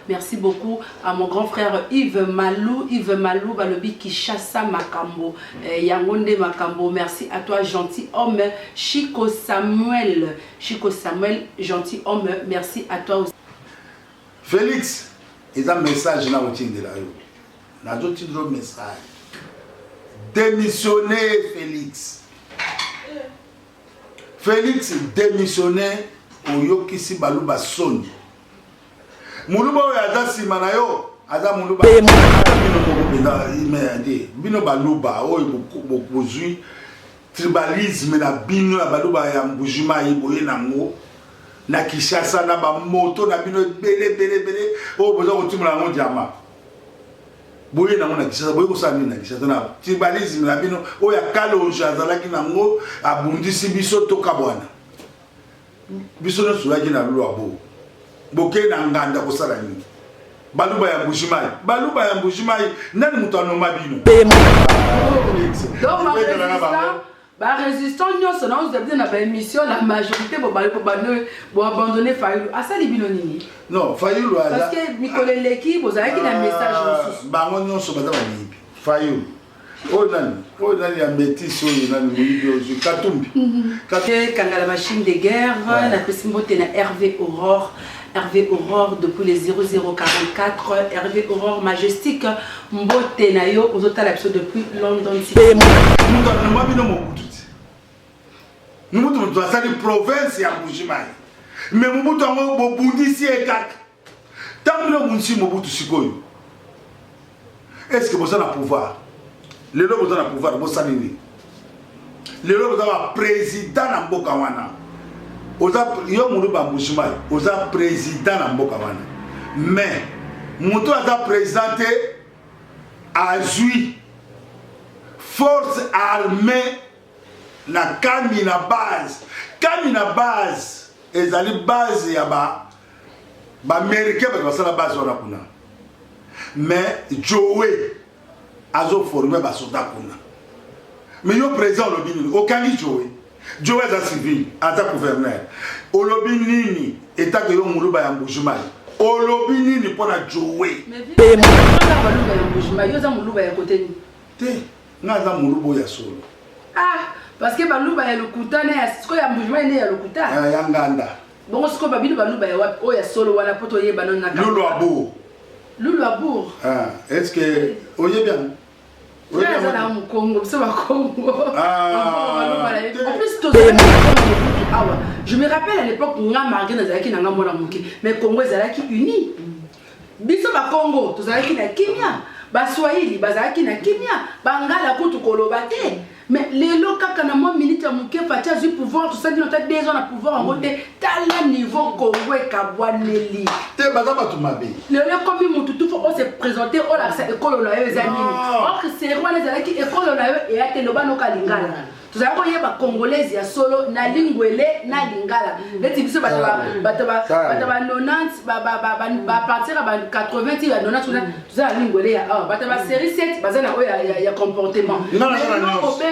Merci beaucoup à mon grand frère Yves Malou, Balobi Kishasa Makambo, Yangonde Makambo. Merci à toi, gentil homme. Chico Samuel, gentil homme. Merci à toi aussi. Félix, il y a un message dans le de la rue. Il y a un message. Démissionner, Félix. Félix démissionné au Yokisi Baluba Son. Muluba Yada Simanayo, Ada Muluba Bino Baluba, Bozui, tribalisme na Bino Baluba ya Mbujima Iboye Nango, na Kishasa na Bamoto, na Bino Bele, Boza Otimula Mondiama. Boye na mona Kishasa, boye kosani na Kishasa na tribalisme na Bino, Oya Kalo Jazalaki Nango, Abundisi Biso Tokabwana. Biso no Suraki na Lulu Abo. Boke na nganda kosala ni Baluba ya Mbujimai nani mutano mabino donc résistant nyonso na vous na ba émission la majorité bo abandonner Fayulu asali bino nini non Fayulu parce que Mikole Leki bozaki na message bango nyonso baza banibi Fayulu nani ya métis oyo nani muyibi ozu Katumbi Kangala machine de guerre na pesimbote na Hervé Aurore depuis les 0044, Hervé Aurore majestique, Mbote Nayo, aux hôtels absolus depuis London City. Nous sommes dans la province à Mbujimai. Mais nous sommes dans le Bundisi et Kak. Tant que nous sommes dans le Sikoyo. Est-ce que vous avez le pouvoir? Les gens qui ont le pouvoir, vous savez. Les gens qui ont le président de Mbokawana. Yo Muluba Mbujimai, oza président na mboka wana. Mais muto aza présenté à Zui force armée na kami na base ezali base ya ba américain ba sala base wana kuna. Mais Joe azo formé ba soldat kuna. Mais yo président lobini okani Joe est civil, ata gouverneur. Olobinini état que yo Muluba ya Mbujimai. Olobinini pona Joe. Mais Baluba ya Mbujimai, yo za Muluba ya côté ni. Te, nga za Muluba ya solo. Ah, parce que Baluba ya lokuta na siko ya Mbujimai ne ya lokuta. Ya nganda. Bon siko babino Baluba ya wapi? O ya solo wana poto ye banon na. Lulu Abour. Ah, est-ce que oye bien? Oui, au Congo, c'est au Congo. En plus, je me rappelle à l'époque où on a marqué dans les mais Congo est uni. Biso ba Congo, tous les na Kenya, ba Swahili, bazaki na Kenya, Bangala kutu kolobate. Mais les locaux quand on a militaire muke fatia du pouvoir, tout ça dit notre des gens à pouvoir en côté tel niveau Congo et Kabwaneli. Te bazaba tu mabe. Le comme mon tout faut se présenter au la école na yo ezali. Or c'est roi les ala qui école na yo et ate loba no kalingala. Tout ça ko yeba congolaise ya solo na lingwele na lingala. Leti biso bataba 90 ba partir ba 80 ya 90 tout ça lingwele ya bataba série 7 bazana o ya comportement.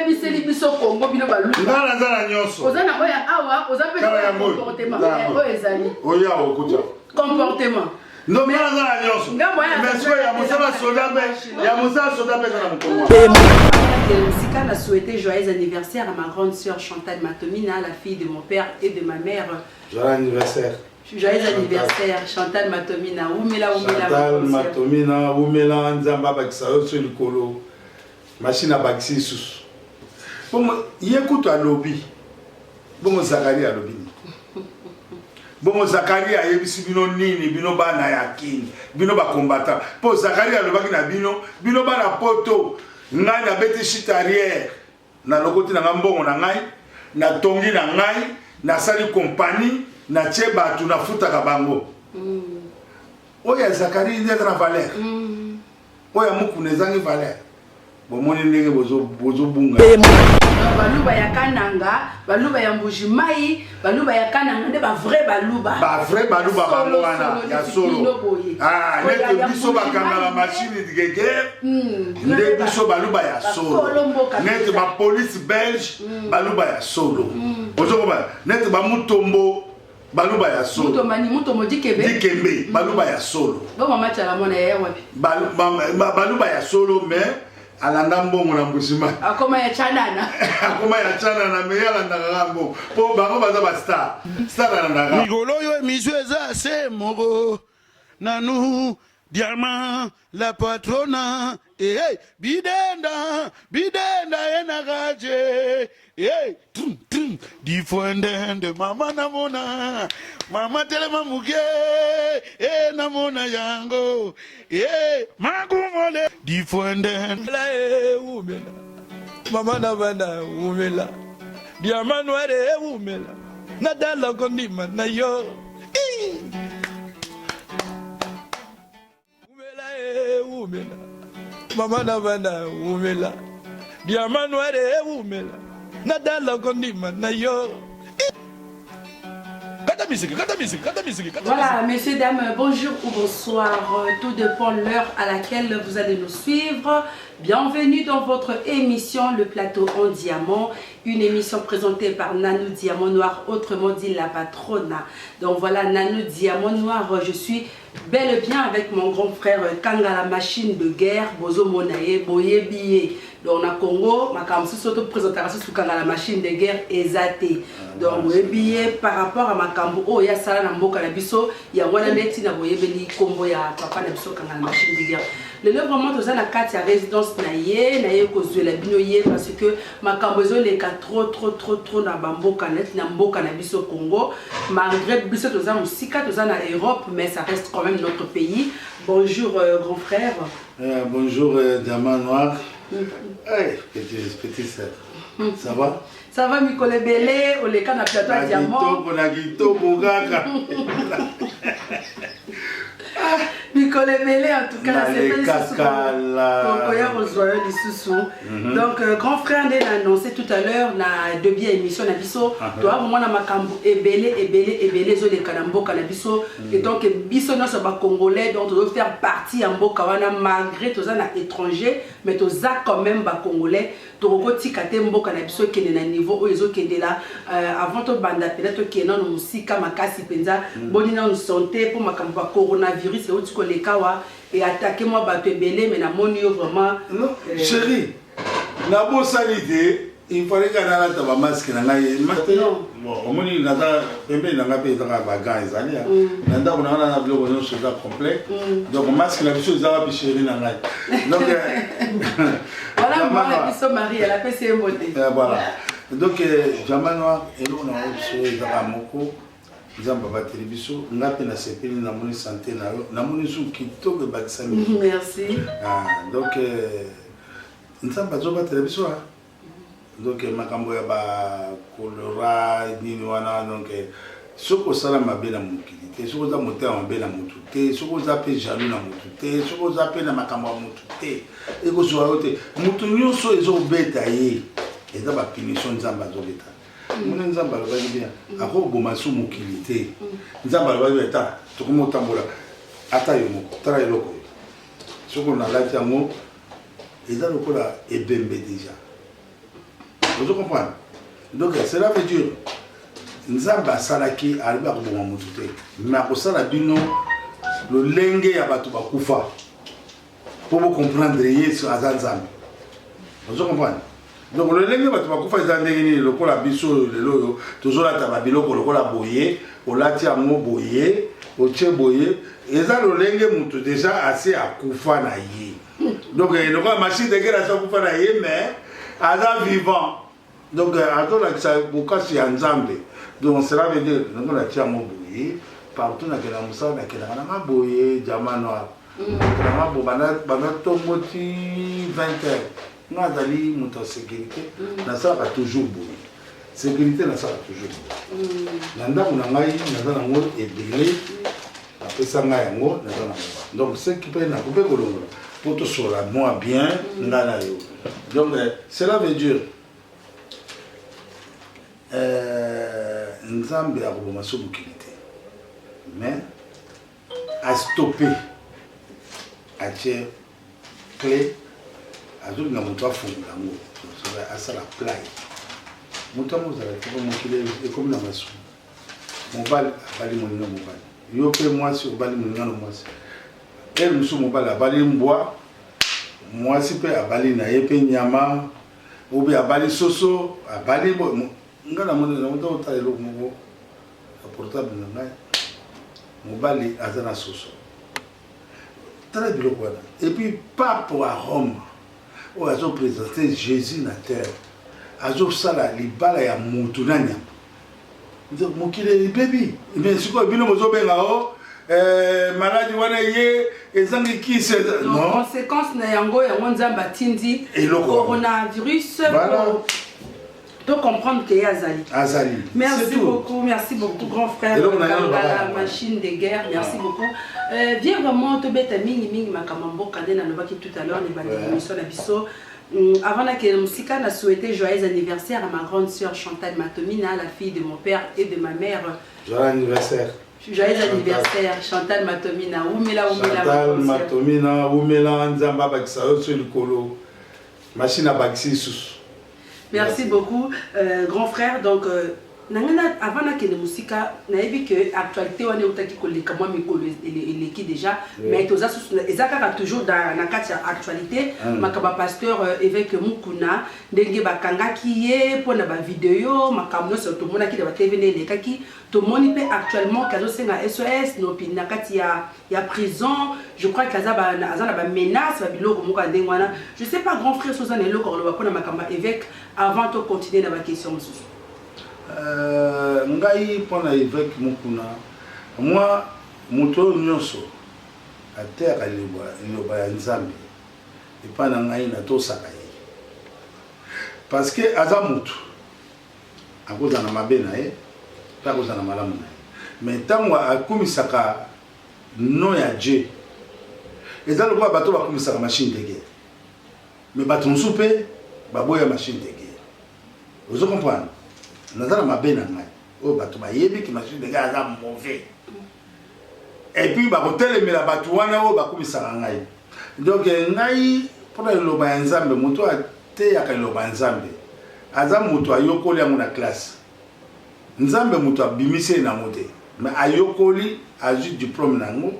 Biseli biso Congo bino balu. Ngala nzala nyonso. Ozana oya awa, ozape comportement. Oya ezali. Oya okuta. Comportement. Non mais nzala nyonso. Mais so ya musala soda be na mkongo. Sika a souhaité joyeux anniversaire à ma grande sœur Chantal Matomina, la fille de mon père et de ma mère. Joyeux anniversaire. Joyeux anniversaire Chantal Matomina. Chantal Matomina, Oumela Nzamba bakisa sur le colo. Machine à bakisi sous. Bon, yekuto alobi. Bon Zakari alobi. Bon Zakari a yebisi bino nini bino bana yakini. Bino ba combattant. Po Zakari alobaki na bino bana poto. Ngai na beti shit arrière. Na lokoti na ngambongo na ngai, na tongi na ngai, na sali compagnie, na cheba tu na futa kabango. Oya Zakari ndia na valeur. Oya muku nezangi valeur. Bomoni ndenge bozo bunga. Baluba ya Kananga, Baluba ya Mbujimai, Baluba ya Kananga, nde ba vrai Baluba. Ba vrai Baluba bangwana ya solo. Ah, nete biso bakanga la machine de guerre. Nde biso Baluba ya solo. Nete ba police belge, Baluba ya solo. Ozo ba nete ba Mutombo Baluba ya solo. Muto mani muto mo dikembe. Dikembe baluba ya solo. Bon maman tala mona ya wapi. Baluba ya solo mais alanda mbongo na mbusima. Akoma ya chanana. Akoma ya chanana mais alanda ngambo. Po bango baza ba star. Star alanda. Migolo yo emission eza se moko. Nanu diamant la patrona. Hey, bidenda enagaje. Hey, difondende mama namona. Mama telema muge. Namona yango. Magumole difondende la umela. Mama nabana umela. Diamant noire umela. Nadala kondima na yo. Umela. Mama nabana umela. Diamant noire umela. Nadala kondima na yo. Voilà, messieurs, dames, bonjour ou bonsoir. Tout dépend de l'heure à laquelle vous allez nous suivre. Bienvenue dans votre émission Le Plateau en Diamant. Une émission présentée par Nanou Diamant Noir, autrement dit la patrona. Donc voilà, Nanou Diamant Noir, je suis bel et bien avec mon grand frère Kanga la machine de guerre, Bozo Monaye, Boye Biye. Donc on a Congo, ma kamsi soto présentation sur Kanga la machine de guerre Ezate. Donc Boye Biye par rapport à ma kambo, oh ya sala na mboka na biso, ya wana neti na Boye Beli Kombo ya papa na biso Kanga la machine de guerre. Le lieu vraiment dans la carte à résidence naie cause de la binoye parce que ma kambozo les cas trop na bamboka net na mboka na biso Congo malgré biso toza musika toza na Europe mais ça reste quand même notre pays. Bonjour grand frère. Bonjour Diamant Noir. Hey, petit sœur. Ça va? Ça va Mikole Belé, on les canne à plateau Diamant. Mikole Belé en tout cas c'est donc grand frère l'a annoncé tout à l'heure na de bien émission na biso toi vraiment na makambo ebele zo les kanambo kanabiso et donc biso na ba congolais donc on doit faire partie en mboka wana malgré tous na étranger mais tous quand même ba congolais tokoti kate mboka na biso kende na niveau o ezo kende là avant to banda peut-être que na musika makasi penza boni na santé pour makambo ba coronavirus et autres les kawa et attaquer moi bato ebele mais na moni vraiment chérie na bo sanité il fallait que na ta ba masque na ngai bon omoni na ta pembe na ngape ta ba gants ezali na ndako na biloko no soda complet donc masque na biso za ba chérie na ngai donc voilà moi la biso Marie elle a passé un beauté voilà donc Diamant Noir et on a aussi za moko Nzamba bateli biso ngape na sepeli na moni santé na yo na moni su kitoko bakisa mi. Merci. Donc Nzamba zo bateli biso donc makambo ya ba kolora nini wana donc soko sala mabe na mukili te soko za moteur mabe na mutu te soko za pe jaloux na mutu te soko za pe na makambo ya mutu te eko zo yote mutu nyonso ezo beta ye eza ba punition Nzamba zo beta. Mona Nzamba lo bali bien ako boma su mukilité Nzamba lo bali eta to komo tambola ata yo moko tara eloko soko na lati yango eza lokola ebembe déjà vous comprenez donc cela veut dire Nzamba salaki arriba ko boma mutu te mais ko sala bino lo lenge ya batu bakufa pour vous comprendre yesu azanzambe vous comprenez. Donc le lenge batu bakufa ezandengini lokola biso lelo tozola ta biloko lokola boye olati amo boye oche boye eza lo lenge mutu déjà assez akufa na ye donc lokola machine de guerre ça kufa na ye mais aza vivant donc atola ça bokasi ya Nzambe donc cela veut dire lokola ti amo boye partout na kena musa na kena na boye Diamant Noir na bo bana tomoti 20 heures. Nous avons mon sécurité, nous avons toujours beau. Sécurité, nous avons toujours beau. Nous avons ébélé, après ça, nous avons. Donc, ce qui peut être pour tout cela, moi bien, donc, cela veut dire nous avons une sécurité. Mais, à stopper, à tirer clé. Azul na moto afungula ngo so asala play moto mo zala ko mo kile e comme na masu mobali abali moninga mobali yo pe mwasi obali moninga no mwasi elle musu mobali abali mbwa mwasi pe abali na ye pe nyama obi abali soso abali nga na mona na mona otale lo mo portable na ngai mobali azana soso très biloko wana et puis pape à Rome où ils ont présenté Jésus na terre azo sala libala ya mutu na nyama mokile baby mais siko bino mozo benga o maladie wana ye ezangi kise non conséquence na yango nzamba tindi coronavirus pour comprendre que Azali. Merci beaucoup grand frère la machine de guerre, merci beaucoup. Viens vraiment te bête mingi makamambo kande na lobaki tout à l'heure les bande émission na biso. Avant que Musika n'a souhaité joyeux anniversaire à ma grande sœur Chantal Matomina, la fille de mon père et de ma mère. Joyeux anniversaire. Joyeux anniversaire Chantal Matomina. Chantal Matomina, Oumela Nzamba bakisa yo sur le colo. Machine à baxi sous. Merci beaucoup, grand frère. Donc, avant que les musiques, on a vu que l'actualité, on a dit que les caméras qui déjà, mais ils ont toujours dans la actualité. Ma pasteur évêque Mukuna, dengue bakanga qui est pour la vidéo, ma caméra sur tout le monde qui va TV les kaki, tout le monde peut actuellement quand c'est un SOS, nos pinakati il y a prison. Je crois que ça va menace, je sais pas grand frère Suzanne et le corps le va prendre ma caméra évêque avant de continuer dans ma question. Ngai pona évêque Mukuna moi moto nyonso a terre liloba ya nzambe epa na ngai na tosaka ye parce que aza mutu akoza na mabe na ye pe akoza na malamu na ye mais ntango akumisaka no ya Dieu eza lokola bato bakumisaka machine de guerre mais bato mosusu mpe baboya machine de guerre ozo comprendre nazana mabe na ngai o bato bayebi ki machine de guerre aza mauvais et puis bakotelemela bato wana o bakumisaka ngai donc ngai mpona liloba ya nzambe moto ateyaka liloba ya nzambe aza moto ayokoli yango na classe nzambe moto abimisi nango te mais ayokoli azwi diplôme nango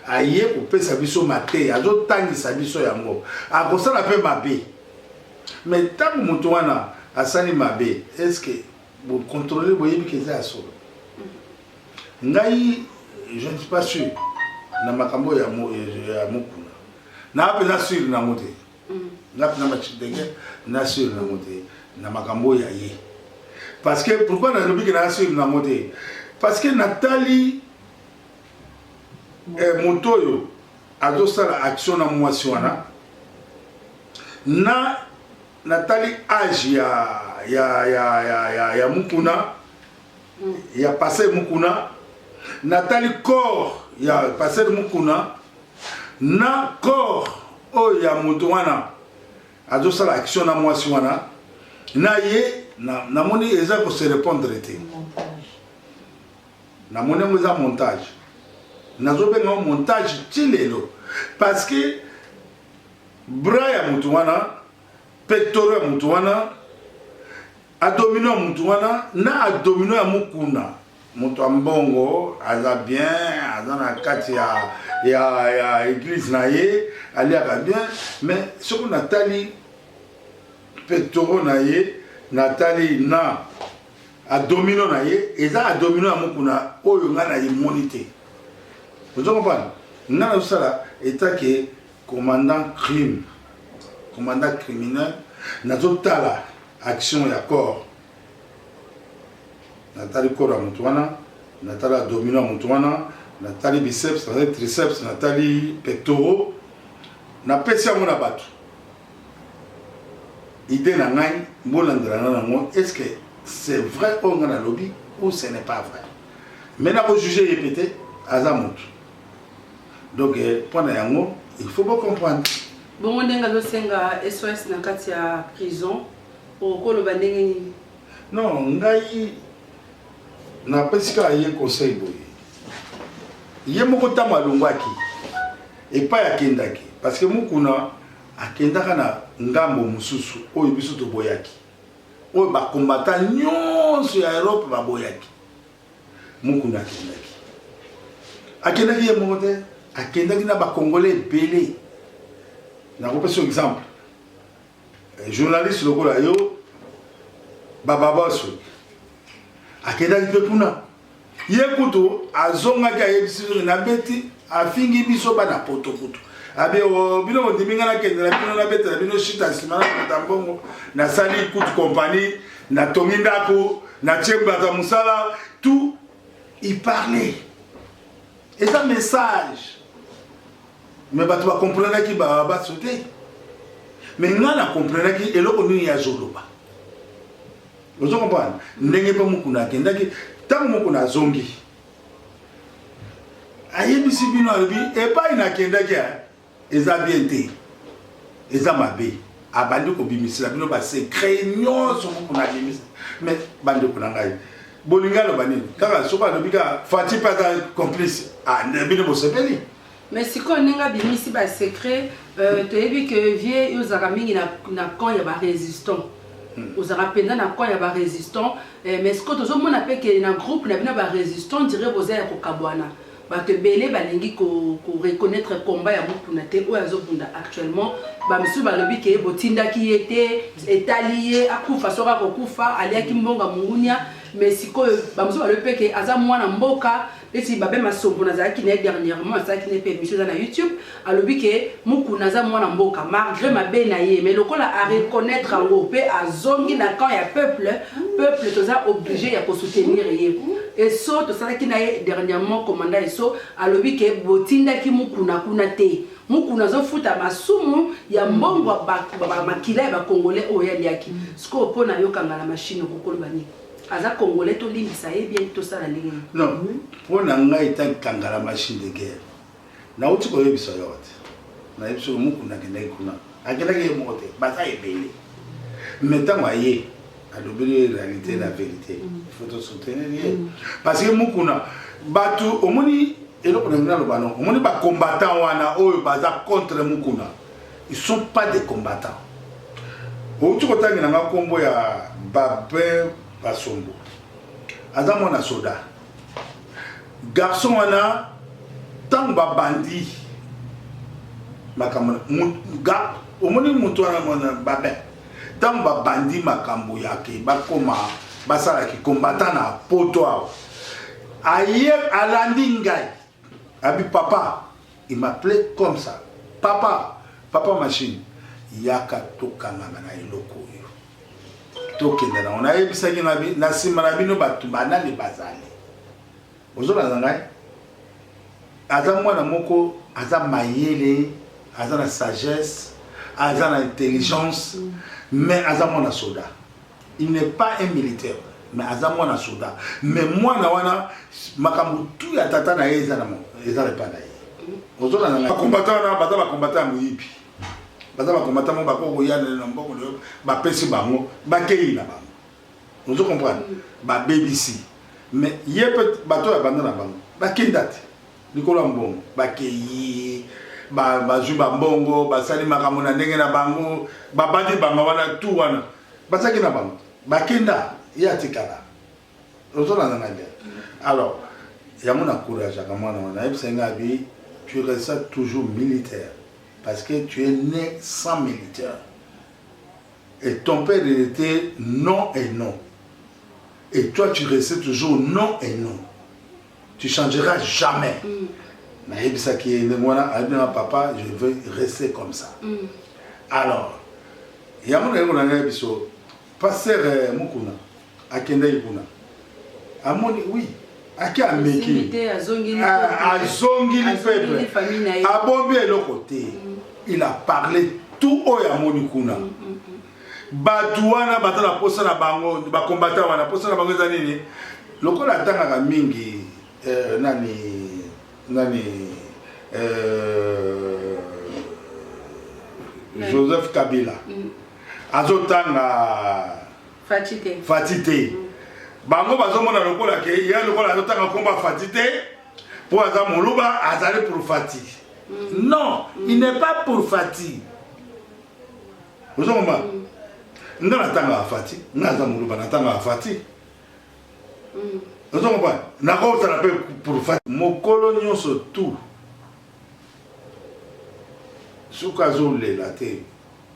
aye kopesa biso mateya azotangisa biso yango akosala mpe mabe mais ntango moto wana asali mabe est ce que bocontrôler boyebi ke eza ya solo ngai je ne suis pas sûr na makambo ya mokuna na mpenza sûr nango te nga mpenza machidege na sûr nango te na makambo ya ye parce que pourquoi nalobi ke na sûr nango te parce que natali moto oyo azosala action na mwasi wana na natali âge ya mukuna ya passé mukuna natali corps ya passé mukuna na corps oyo ya moto wana azosala action na mwasi wana na ye namoni eza ko se répondre te namoni ngo eza montage nazobenga montage ti lelo parce que bras ya moto wana pectoral ya moto wana adomino ya moto wana na adomino ya mukuna moto ambongo aza bien aza na kati ya église na ye aliaka bien mais soki natali pectoral na ye natali na adomino na ye eza adomino ya mukuna oyo nga na yemoni te ozo comprendre nga nazosala etake commandant criminel nazotala action ya corps natali corps ya moto wana natali adomino ya moto wana natali biceps natali triceps natali pectoraux napesi yango na bato idée na ngai mbolandela na nango est ce que c'est vrai oyo nga nalobi ou ce n'est pas vrai mais nakojuge ye pete aza moto donc mpona yango il faut pas comprendre bongo ndenge azosenga SOS na kati ya prison okoloba ndenge nini non ngai napesi kaka ye conseil boye ye moko ntango alongwaki epai akendaki parce que mokuna akendaka na ngambo mosusu oyo biso toboyaki oyo bakombata nyonso ya Europe baboyaki Mukuna akendaki ye moko te akendaki na bacongolais ebele nakopesa exemple journaliste lokola yo bababaso akendaki mpe kuna ye kutu azongaki ayebisi na beti afingi biso bana potopoto abe bino ondimi nga nakendela bino nabetela bino shita nsima na kota mbongo nasali kutu kompani natongi ndako natie bato mosala tout il parlait et ça message mais bato bakomprenaki baso te mais nga na komprenaki eloko nini ya zoloba ozo comprendre ndenge mpe mokuna akendaki ntango mokuna azongi ayebisi bino alobi epai nakendaki eza bien te eza mabe abandi kobimisela bino basekret nyonso mokuna abimisa mais bandeko na ngai bolinga aloba nini kaka soko alobi ka fati mpe aza complice bino bosepeli mais sikoyo ndenge abimisi basekret toyebi ke vie ozalaka mingi na camp ya barésistant ozalaka mpenza na camp ya barésistant mais sikoyo tozomona mpe ke na groupe na bino barésistant dire boza ya kokabwana bato ebele balingi koreconnaître combat ya mokuna te oyo azobunda actuellement bamisusu balobi ke botindaki ye te etali ye akufa soki akokufa aliaki mbongo mongunia mais sikoyo bamisusu balobi mpe ke aza mwana mboka neti babe masombo nazalaki na ye dernièrement azalaki ne mpe émission eza na YouTube alobi ke mokuna aza mwana mboka malgré mabe na ye mais lokola areconnaître yango mpe azongi na camp ya peuple toza obligé ya kosoutenir ye eso tosalaki na ye dernièrement commandant eso alobi ke botindaki mokuna kuna te mokuna azofuta masumu ya mbongo makila ya bakongolais oyo aliaki sikoyo mpo na yokanga na machine okokoloba nini aza congolais tolimbisa ye bien tosala ndenge non mpo na ngai etakanga la machine de guerre nauti koyebisa yo te nayebiso mokuna akendaki kuna akendaki ye moko te baza ebele mais ntango aye alobeli réalité la vérité il faut te soutenir parce que mokuna bato omoni eloko na ngai aloba non omoni bacombattant wana oyo baza contre mokuna ils sont pas des combattants outi kotangi na nga nkombo ya Babin Basombo aza mwana soda garçon wana ntango babandi makambo omoni moto wana mwana Babin ntango babandi makambo yake bakoma basalaki combattant na poto awa aye alandi ngai abi papa il m'appelait comme ça papa machine yaka tokanganga na eloko oyo tokende na ona yebisaki na nsima na bino bato banani bazali ozolanda ngai aza mwana moko aza mayele aza na sagesse aza na intelligence mais aza mwana soda il n'est pas un militaire mais aza mwana soda mais mwana wana makambo tu ya tata na ye eza repa na ye ozolanda ngai bakombatant wana baza bakombatant ya moyibi baza bakombatant mo bakokoyana na mboko leyo bapesi bango bakei na bango ozo comprendre babebisi mais ye pe bato ya banda na bango bakenda te likolo ya mbongo bakei bazwi bambongo basali makambo na ndenge na bango babandi bango wana tu wana bazaki na bango bakenda ye atikala ozolanda na bien alors yango na courage aka mwana wana yebisenga abi tu restes toujours militaire parce que tu es né sans militaire et ton père il était non et non et toi tu restes toujours non et non tu changeras jamais mais yebisaki ndemwana alina papa je veux rester comme ça alors yango na yango na ngai biso pasteur mokuna akendaki kuna amoni oui aki ameki azongi peuple abombi eloko te il a parlé tout oyo amoni kuna bato wana baza na posa na bango bakombata wana posa na bango eza nini lokola atangaka mingi Joseph Kabila azotanga Fati te bango bazomona lokola ke ya lokola azotanga komba Fati te po aza moluba azali pour Fati non il n'est pas pour Fati vous avez nga natanga Fati nga aza moluba natanga Fati Vous comprenez? Nakota la paix pour faire mon colonio surtout. Sous caso le la te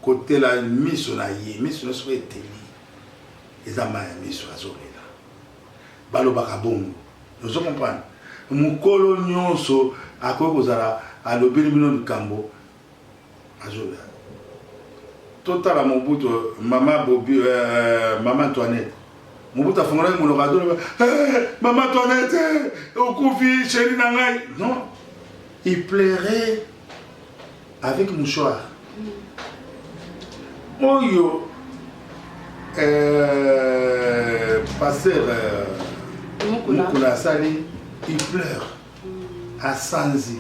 côté la mise na yé, mise na soit télé. Les amaya mise sur azole là. Balo bakabongo. Vous comprenez? Mon colonio so à quoi vous allez à l'obéli million de cambo azole. Total à mon bout maman Bobby maman Antoinette. Mon bout à fondre mon orador. Maman Antoinette, au confie chérie nangai. Non. Il plairait avec mouchoir. Oyo pasteur Mukuna Sali, il pleure à Sanzi.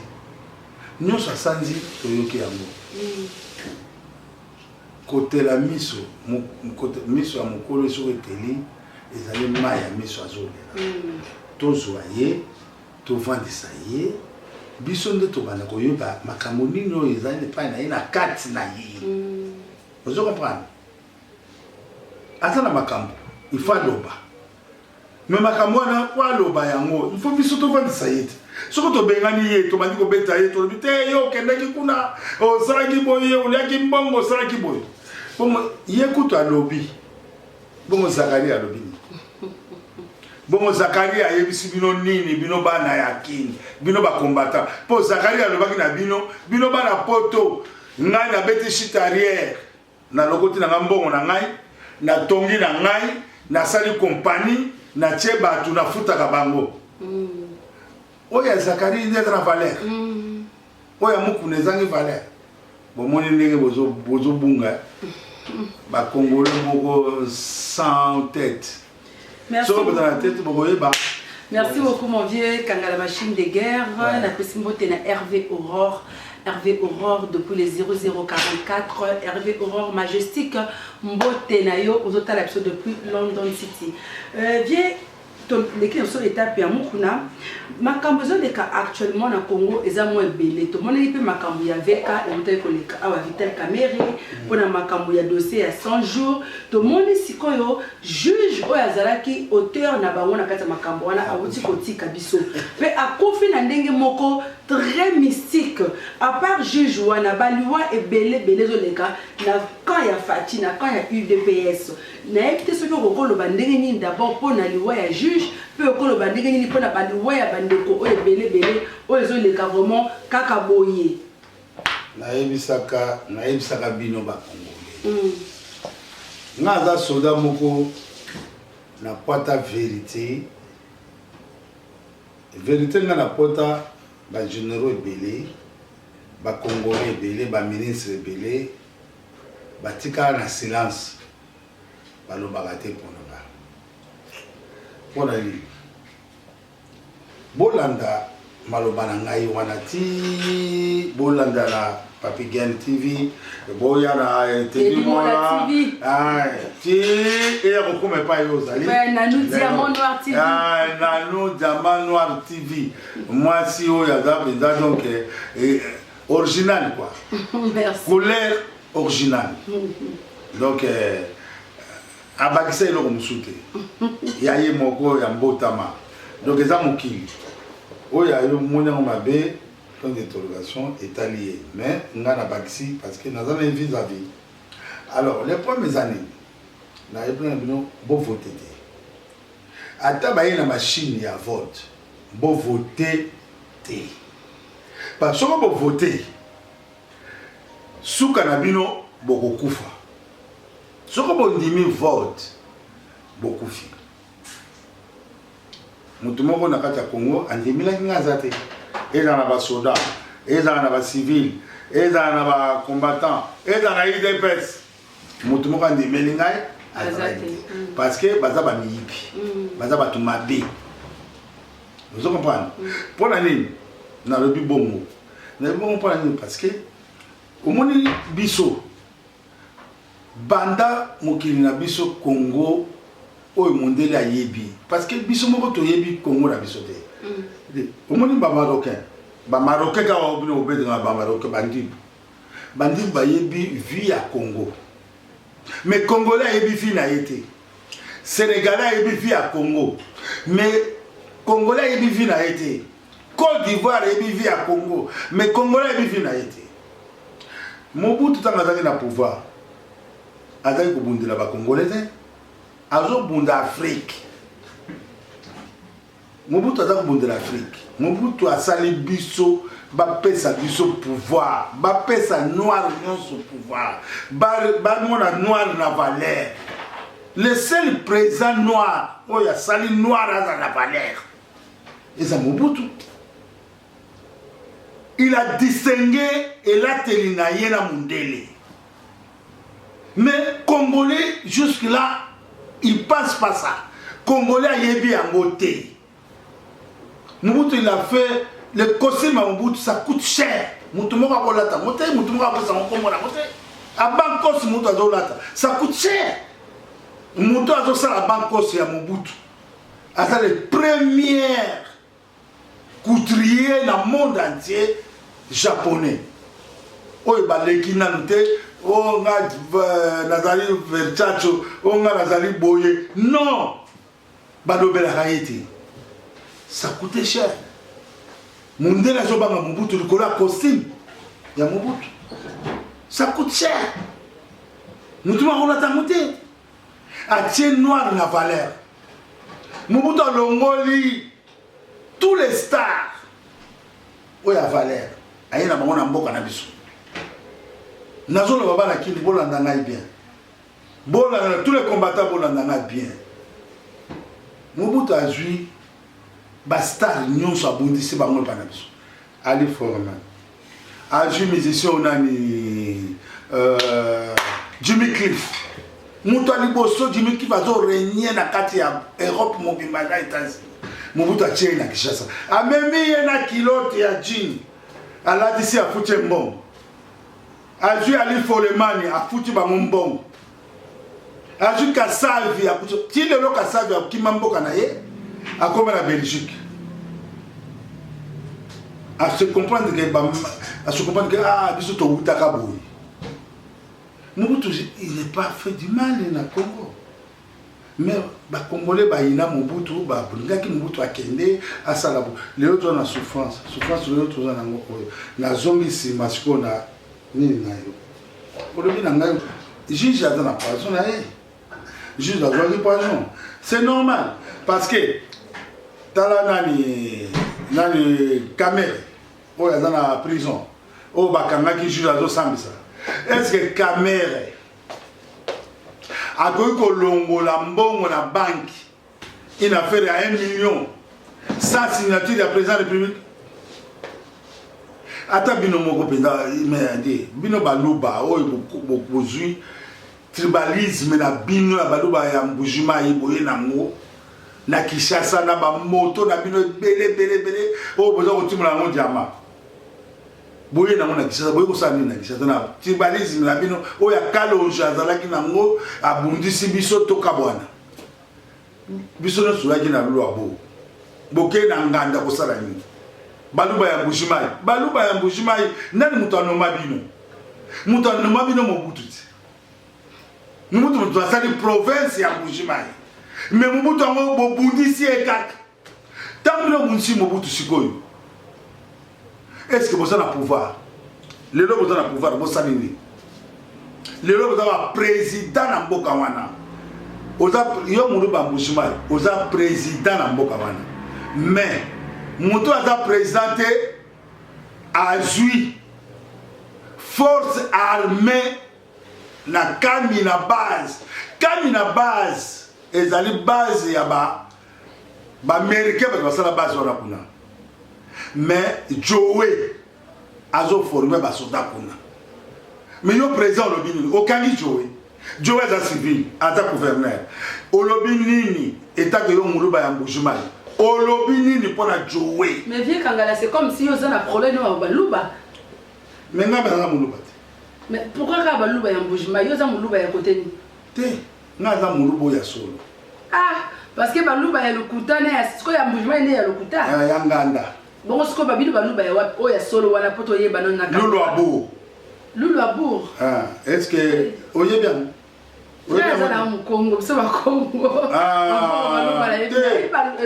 Nous à Sanzi, Toyoki Yango. Côté la miso, côté miso à mon colo sur le télé, ils allaient mailler miso à zone. Tout joyeux, tout vendre ça y est. Bison de Tobana Koyoba, Makamonino, ils allaient pas na carte na yi. Vous comprenez? Attends, Makambo, il faut l'oba. Mais Makambo, quoi l'oba yango? Il faut biso to vendre ça y est. Ce que tu bengani, tu m'as dit que betaille, tu dis, yo, kendaki kuna, o saraki boye, o liaki mbongo, saraki boye. Bon, écoute à lobby. Bon, Zachary à lobby. Bon, Zachary a yebisi bino nini, bino ba na yakini, bino ba combattant. Pour Zachary a lobaki na bino ba na poto, ngai na bete shit arrière, na lokoti na mbongo na ngai, na tongi na ngai, na sali compagnie, na cheba tu na futa kabango. Oya Zachary n'est pas valeur. Oya muku nezangi valeur. Bon moni ndenge bozo bunga. Ba Congolais moko sans tête. Merci. Merci Voilà. beaucoup mon vieux Kangala machine de guerre. Ouais. La Pessimbote na Hervé Aurore. Hervé Aurore depuis les 0044. Hervé Aurore majestique. Mbote na yo ozota la depuis London City. Vieux l'équipe sur l'étape ya mukuna makambo zo leka actuellement na Congo eza moins belé to mona ipe makambo ya veka et mutay ko leka awa Vital Kamerhe pona makambo ya dossier ya 100 jours to moni sikoyo juge oyo azalaki auteur na bango na kata makambo wana awuti kotika biso pe akofi na ndenge moko très mystique à part juge wana baliwa et belé zo leka na quand ya Fati na quand ya UDPS na ekite soki okolo bandenge nini d'abord pona liwa ya juge peu okolo bandenge nini pona baliwa ya bandeko oyo belé oyo zo leka vraiment kaka boye na ebisaka bino ba Congolais. Ngaza soda moko na pota vérité nga na pota ba généraux belé ba Congolais belé ba ministre belé ba tika na silence ba lo bagate pona li bolanda maloba na ngai wana ti bolanda na Papi Gen TV boya na TV Mola ti e ko come pa yo zali Nanou Diamant Noir TV Nanou Diamant Noir TV moi si o ya da donc original quoi. Merci. Couleur originale. Donc abakisa eloko musute ya ye moko ya mbotama donc eza mokili oyo ayo mona mabe point d'interrogation est allié mais nga na bakisi parce que naza na vis-à-vis. Alors les premières années na ebna bino bo voter ata baye na machine ya vote bo voter te parce que bo voter suka na bino boko kufa. Ce que vous dites, vote, beaucoup fi. Nous sommes au Congo, en 2015, et dans les soldats, et dans les civils, et dans les combattants, et dans les IDPS. Nous sommes en 2015, parce que baza ba miyipi, baza ba tumabe. Vous comprenez? Pour l'année, dans le but bon mot, nous devons comprendre parce que au monde biso. Banda mokili na biso Congo oyo mondele ayebi parce que biso moko to yebi Congo na biso te omoni ba marocain ka obino obednga ba marocain bandi ba yebi vie ya Congo mais Congolais ayebi vie na été Sénégalais ayebi vie ya Congo mais Congolais est vie na été. Côte d'Ivoire est vie à Congo. Mais Congolais est vie na été. Mobutu tant azali na pouvoir. Azali ko bundela ba Congolais. Azo bunda Afrique. Mobutu azali ko bundela Afrique. Mobutu asali biso ba pesa biso pouvoir. Ba pesa noir nyonso pouvoir. Ba mona noir na valeur. Le seul président noir, oh ya sali noir à la valeur. Et ça Mobutu. Il a distingué et la telina yena mundele. Mais Congolais jusque là, il passe pas ça. Congolais a yebi en beauté. Mobutu il a fait le costume à Mobutu, ça coûte cher. Mobutu moka bolata, moté Mobutu moka bolata, moté. À Bangkok Mobutu azolata, ça coûte cher. Mobutu azosala la Bangkok ya Mobutu. C'est le premier couturier dans le monde entier japonais. Oh, il va l'équiner nanoute, oh, Nazali Versace, oh, Nazali Boye. Non! Badobela Haïti. Ça coûtait cher. Mondela Zobanga Mobutu, le collant costume. Il y a Mobutu. Ça coûte cher. Nous devons avoir la monté. À tien noir la valeur. Mobutu a longoli tous les stars. Où il y a valeur. Aïe na bango na mboka na biso. Nazo le baba na kini bolanda ngai bien. Bolanda tous les combattants bolanda ngai bien. Mobutu a joué ba star nyonso abondisi bango pa na biso. Ali Foreman. A joué musicien nani Jimmy Cliff. Mobutu ali boso Jimmy Cliff azo régner na kati ya Europe mobimba na États-Unis. Mobutu a tié na Kinshasa. A memi na kilote ya jean. A la disi a foutu mbon. A joué Ali Foreman a foutu ba mbon. A joué Kassavi a foutu. Ti le lo Kassavi a kimamboka na ye. A comme la Belgique. À se comprendre que ah biso to utaka boy. Mobutu il n'est pas fait du mal na Congo. Mais ba Congolais ba ina Mobutu ba bulingaki Mobutu akende asala les autres na souffrance les autres na ngoko na zongi si masiko na nini na yo. Olobi na ngai juge a na poison na ye. Juge a droit de poison. C'est normal parce que tala nani Kamere o ya dans la prison o bakanga ki juge azo sambisa. Est-ce que Kamere a ko longola mbongo na banque une affaire à 1 million sans signature du président de la République? Ata bino moko penda me ande bino baluba o bozui tribalisme na bino na baluba ya mbujima yiboye na ngo na Kinshasa na ba moto na bino belé o bozo kotimula ngo diama boye na mona Kinshasa boye ko sami na Kinshasa na tribalisme na bino o ya kalonja azalaki na ngo abundisi biso toka bwana biso no sulaki na lulu abo boke na nganda ko sala ni baluba ya mbujimai nani mutano mabino Mobutu Mobutu asali province ya mbujimai mais Mobutu ango bobundisi ekaka tamino bunsi Mobutu sikoyo. Est-ce que vous avez le pouvoir? Le vous avez le pouvoir, vous savez. Le vous avez le président de Mboka wana. Vous avez le président de Mboka wana. Mais Mobutu a présenté à Zui force armée na Kamina base. Kamina base ezali base ya ba américain parce que la base wana kuna. Mais Joe azo formé ba soldat kuna. Mais yo président lobini aucun Joe est un civil, ata gouverneur. Olobini état que yo muluba ya mbujimai. Olobini pour la Joe. Mais vieux Kangala c'est comme si yo za na problème na baluba. Mais nga ba muluba. Mais pourquoi ka baluba ya mbujimai yo za muluba ya côté ni? Te, nga za muluba ya solo. Ah, parce que baluba ya lokuta na siko ya mbujimai ne ya lokuta. Ya nganda. Bon, ce qu'on va bien baluba ya wapi o ya solo wana poto ye banon na Lulu Abour. Lulu Abour. Ah, est-ce que oye bien? Congo, c'est ma Congo.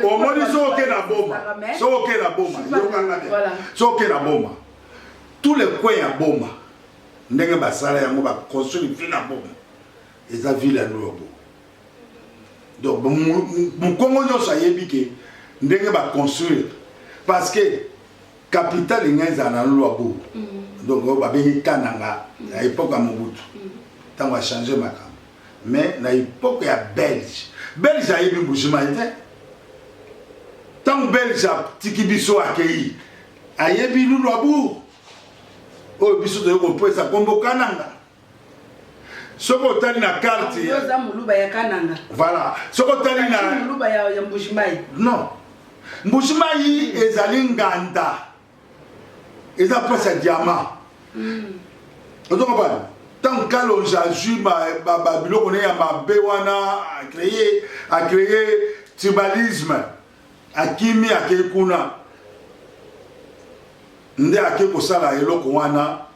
Au moins, ils sont ok la bombe. Ils sont ok la bombe. Ils sont ok la bombe. Tous les coins à bombe. N'engue basala yango ba construire une ville à bombe. Et ça ville à Luobo. Donc, mon Congo nous a yébiki. N'engue ba construire. Parce que capitale n'est en Luobo. Donc, on va venir Kananga. À l'époque à Mobutu. Tant on va changer ma cam. Mais à l'époque il y a Belge. Belge a eu un bougement. Tant Belge a tiki biso accueilli. A yebi Luobo. Oh, biso de ko pesa kombo Kananga. Soko tali na carte. Voilà. Soko tali na Muluba ya Mbujimayi. Non. Mbujimayi ezali nganda. Eza pesa diamant. Vous comprenez? Tant qu'à l'onjaju babilo connaît ya mabewana a créé tribalisme a kimi a kekuna nde a keko sala eloko wana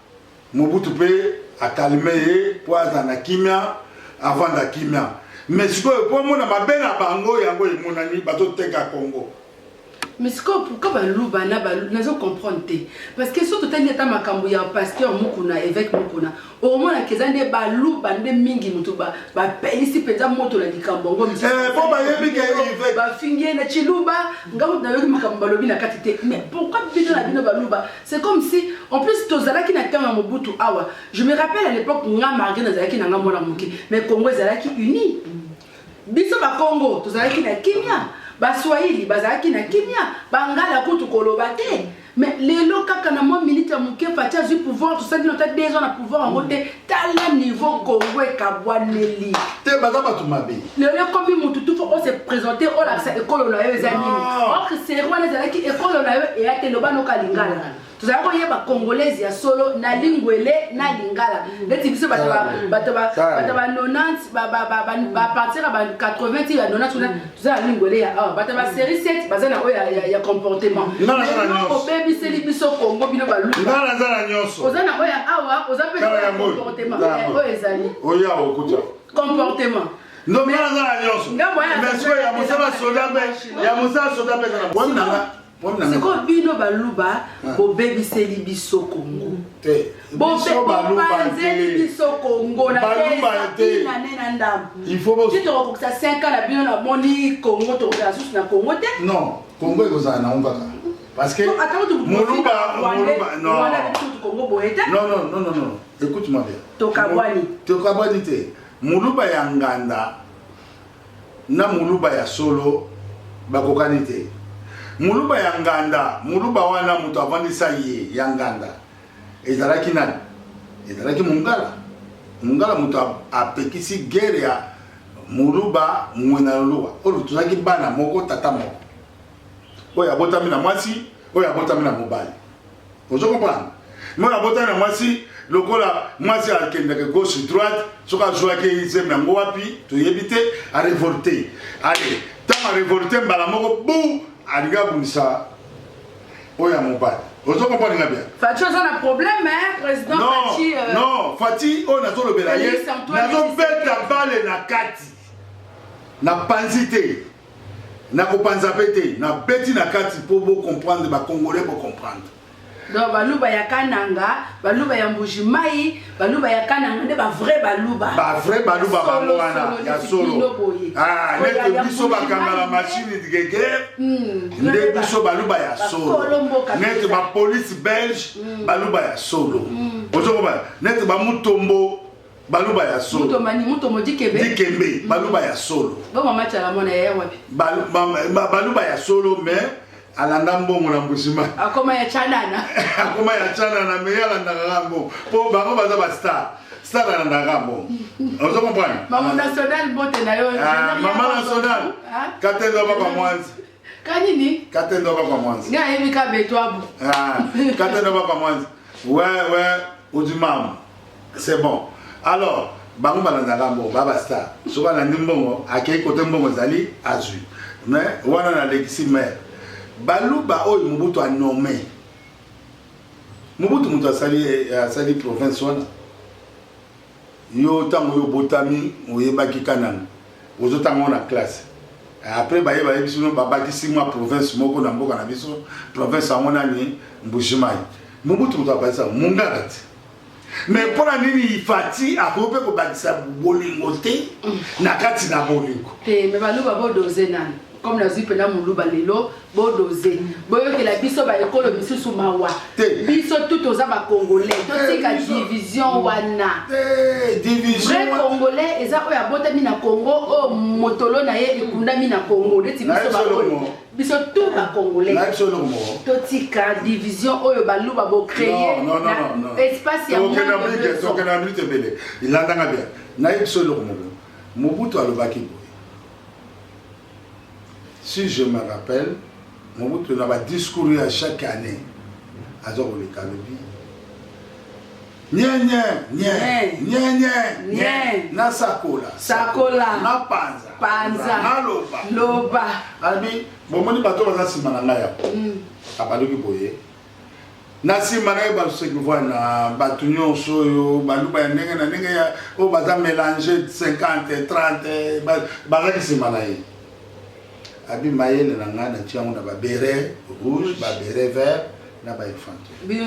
Mobutu pe a calmé poisa na kimia avant la kimia mais ce que pour moi na mabena bango yango emonani bato teka Congo. Mais pourquoi baluba na nazo comprendre parce que surtout tani eta makambo ya pasteur Mukuna évêque Mukuna au moins la kezande baluba nde mingi mutu ba pelisi penza moto la likambongo pour ba yebi ke évêque ba fingie na chiluba ngamu na yoki makambo balobi na katite mais pourquoi bino na bino baluba c'est comme si en plus tozala ki na temps Mobutu awa je me rappelle à l'époque nga margué na zalaki na ngamona muki mais Congo zalaki uni biso ba Congo tozala ki na kimia Baswahili bazaki na kimia bangala kutu koloba te mais lelo kaka na mo militaire muke fatia du pouvoir tout ça dit notre déjà na pouvoir en côté tala niveau Congo et kabwaneli te bazaba tu mabe lelo comme mutu tout faut se présenter au la école na yo ezani or c'est roi les alaki école na yo et ate loba no kalingala tout ça ko yeba congolaise ya solo na lingwele na lingala leti biso bataba 90 ba partir ba 80 ya 90 tout ça lingwele ya bataba série 7 bazana o ya comportement o baby c'est biso Congo bino ba lu ngala zala nyonso ozana o ya awa ozape comportement o ezali o ya okuta comportement non mais ngala nyonso mais so ya musala soda be na bonna c'est quoi bino baluba bo baby seli biso Congo te bo baluba biso Congo na te na nena ndam il faut bo tu te recours ça 5 ans la bino na moni Congo to la sous na Congo te non Congo eza na on va parce que Muluba non écoute-moi bien Tokabwani te Muluba ya nganda na Muluba ya solo bakokani te Muluba ya nganda Muluba wana mutu avandisa ye ya nganda ezalaki nani ezalaki Mungala mutu apekisi guerre ya Muluba mwena luwa olu tuzaki bana moko tata moko oya botami na mwasi oya botami na mobali ozo comprendre moi botami na mwasi lokola mwasi akendeke gauche droite soka jouaki izem na ngowapi toyebite a révolter allez tant a révolter mbala moko bou aliga bunisa oya mobali ozo comprendre nga bien Fati on a un problème hein président Fati non Fati on a zo lobela ye nazo beta balle na kati na panzité na kopanza pete na beti na kati pour vous comprendre ba congolais pour comprendre donc baluba ya Kananga baluba ya Mbujimayi baluba ya Kananga nde ba vrai baluba bango wana ya solo nete biso bakanga la machine de guerre nde biso baluba ya solo nete ba police belge baluba ya solo ozo ba nete ba mutombo baluba ya solo mutombo dikembe baluba ya solo bon mama chala mona ya wapi baluba ya solo mais alanda mbongo na Mbujimayi akoma ya chanana me alanda ngambo po bango baza ba star alanda ngambo ozo comprendre maman national bote na yo maman national katendo baba mwanzi kanini katendo baba mwanzi nga yebika betwabu katendo baba mwanzi ouais odimam c'est bon alors bango balanda ngambo baba star soka na ndimbongo akei kote mbongo zali azui mais wana na lexi mère baluba oyo Mobutu a nommé Mobutu mutu asali province wana yo tango yo botami oyebaki kananga ozotango na classe après bayeba biso no babaki 6 mois province moko na mboka na biso province yango nani Mbujimayi Mobutu mutu apesa mungaka te mais pour la nini Fati akope ko bakisa bolingo te na kati na bolingo te me baluba bodoze nani comme la zui pena muluba lelo bodoze boyo ke la biso ba ekolo misusu mawa biso tout oza ba congolais to tika division wana division vrai congolais eza oya botami na Congo o motolo na ye ekundami na Congo deti biso ba biso tout ba congolais to tika division oyo baluba bo créer non espace ya mo na blite bele ilandanga bien na biso lo Mobutu alobaki. Si je me rappelle, Mobutu n'a pas discouru à chaque année. Azor le Kalobi. Na sakola. Na panza. Na loba. Albi, bomoni bato baza simana ngaya. Abaloki boye. Na simana ba sekuvwa na batu nyonso yo baluba ya ndenge na ndenge ya o baza mélanger 50 30 baza simana yi. Abi mayele na ngana tiango na ba béret rouge, ba béret vert na ba infanterie.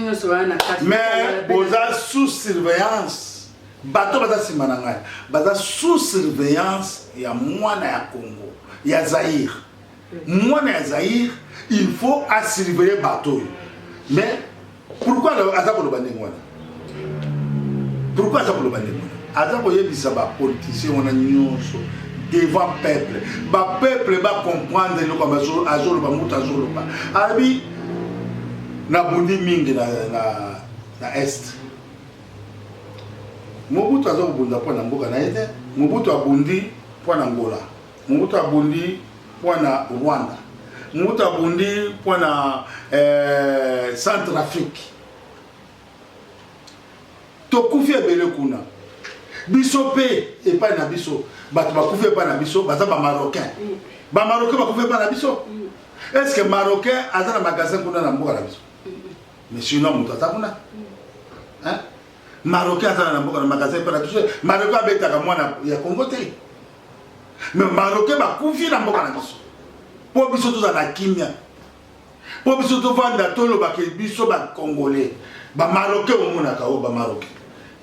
Mais boza sous surveillance. Bato baza simana ngaya. Baza sous surveillance ya mwana ya Congo, ya Zaïre. Mwana ya Zaïre, il faut surveiller bato. Mais pourquoi Azako le bandé mwana? Pourquoi Azako le bandé mwana? Azako yebisa ba politicien wana nyonso devant peuple. Ba peuple va comprendre le comme azolo ba muta azolo ba. Abi na bundi mingi na est. Mobutu azoko bunda po na mboka na ete. Mobutu abundi po na Angola. Mobutu abundi po na Rwanda. Mobutu abundi po na Centrafrique. Tokufi ebele kuna. Biso pe et pas na biso. Bato bakufi pas na biso, baza ba marocain. Ba marocain bakufi pas na biso. Est-ce que marocain a dans magasin kuna na mboka na biso? Monsieur non mutu atakuna. Hein? Marocain a dans mboka na magasin pas na biso. Marocain betaka mwana ya Congo te. Mais marocain bakufi na mboka na biso. Po biso to za kimia. Po biso to vanda tolo ba ke biso ba congolais. Ba marocain o mona ka o ba marocain.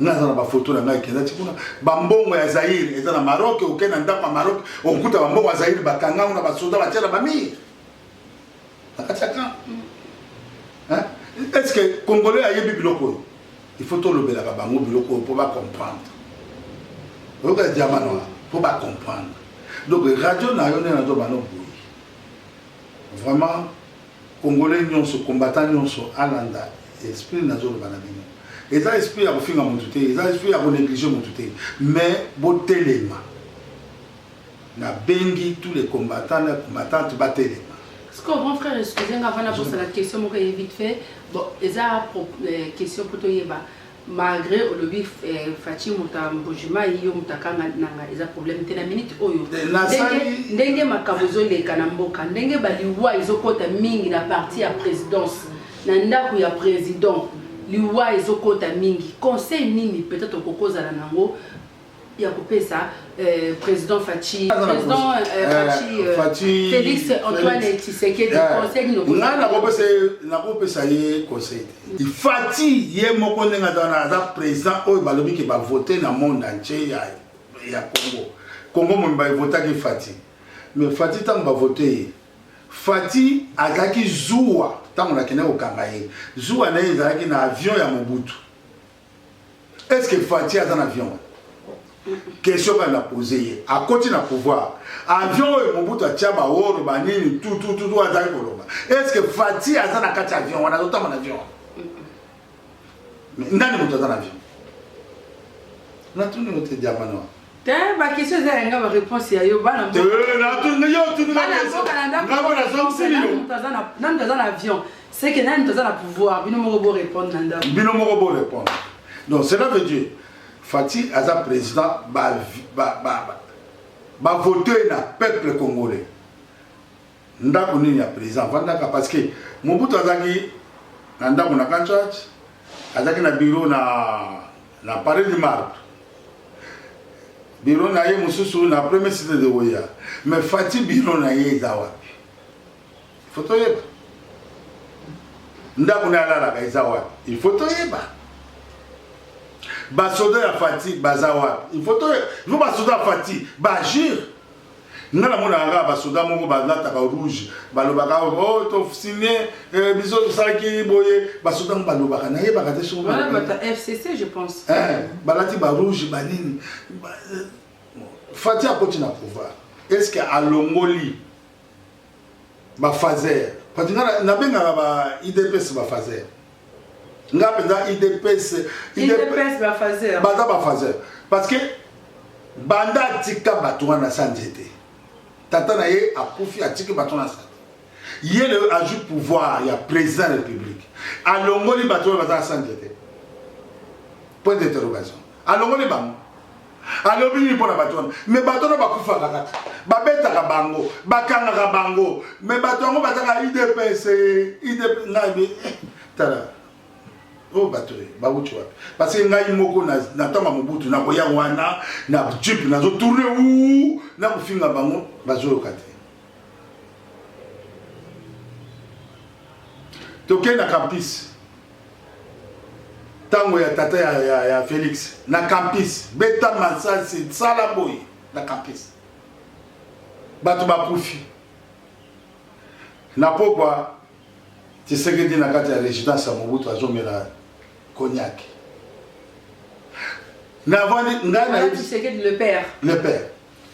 Nazana ba photo na ngai kenda tikuna ba mbongo ya Zaïre eza na Maroc okena ndako ya Maroc okuta ba mbongo ya Zaïre bakanga na ba soda batela ba mi akataka hein est-ce que congolais ayebi biloko il faut to lobela ba bango biloko pour ba comprendre oka diamano pour ba comprendre donc radio na yone na do bano vraiment congolais nyonso combattant nyonso alanda esprit na zo bana bino. Et ça esprit à refaire mon touté, et ça esprit à négliger mon touté. Mais botelema. Na bengi tous les combattants, les combattantes batelema. Ce qu'on grand frère, excusez-moi avant de poser la question, moi j'ai vite fait. Bon, et ça question pour toi malgré au lobby Fati Mbujimayi yo mutakanga nanga eza problème te na minute oyo. Ndenge makabozo le kanamboka, ndenge baliwa izokota mingi na parti ya présidence. Na ndaku ya président. Liwa ezokota mingi conseil nini peut-être kokoza la nango ya kopesa président Fati Félix Antoine Tshisekedi conseil nini na kopesa ye conseil Fati ye moko ndenga dana za président oyo balobi ke ba voter na monde entier ya Congo mo ba voter ke Fati mais Fati tant ba voter Fati azaki zuwa tant na kena okanga ye zuwa na ezaki na avion ya Mobutu. Est-ce que Fati a un avion? Question qu'on a posée à côté na pouvoir avion et Mobutu a tiaba oro banini tout azaki koloba. Est-ce que Fati a un avion? On a d'autant mon avion. Mais ndani moto a un avion. Na tout nous te diamano. Ma question est une réponse à yo bana. Avion. C'est que nan toza na pouvoir, bino moko répondre nanda. Bino moko répondre. Donc cela veut dire Fati aza président ba voter na peuple congolais. Ndako nini ya président vandaka parce que Mobutu azaki na ndako na Kanchach, azaki na bureau na Paris du Marbre. Biro na ye mususu na premier cité de Oya. Mais Fati biro na ye zawa. Photo yeba. Ndako na la zawa. Il faut to yeba. Basoda ya Fati bazawa. Il faut basoda Fati ba agir. Ngala mona nga basoda moko bazata ka rouge. Balobaka oh to signé biso saki boye basoda balobaka na yeba ka te sur. Voilà votre FCC je pense. Balati ba rouge banini. Fati a continué à pouvoir. Est-ce que à Longoli ba fazer Fati na benga ba IDPS ba fazer. Nga penda IDPS ba fazer. Baza ba fazer parce que banda tika batwa na sanjete. Tata na ye a poufi a tika batwa na sanjete. Yé le ajout pouvoir, il y a président de la République. À Longoli batwa baza sanjete. Point d'interrogation. À Longoli bango. Alors bini pour la bateau mais bateau na bakufa kaka babeta ka bango bakanga ka bango mais bateau ngo bataka IDPS ngabi tala o bateau ba wutu parce que ngai moko na tama Mobutu na koya wana na jeep na zo tourner ou na kufinga bango bazo kate toke na campus tango ya tata ya Félix na campus beta masasi sala boy na campus batu bakufi na pokwa Tshisekedi na kati ya résidence ya Mobutu azomela cognac na vandi ngana Tshisekedi le père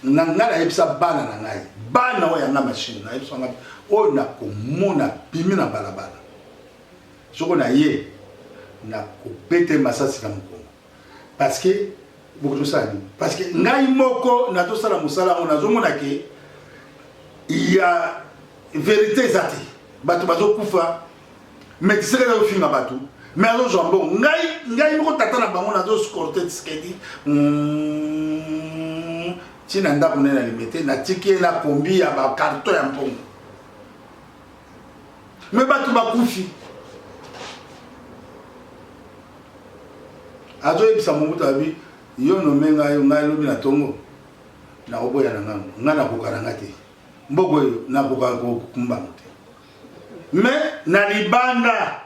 ngana yebisa bana na ngai bana wa yanga machine na yebisa ngana o na komona pimi na balabala soko na ye na kopete masasi na mkongo parce que beaucoup ça parce que ngai moko na to sala musala on azomona ke il y a vérité ezati batu bazo kufa mais tiseke na finga batu mais azo jombo ngai moko tata na bango na zo scorter Tshisekedi tina ndako nena limité na tiki na kombi ya ba carton ya mpongo mais batu bakufi azo yebisa Mobutu abi yo no menga yo ngai lobi na tongo na oboya na ngango ngana kokaranga te mbogo na kokaka kumba te mais na libanda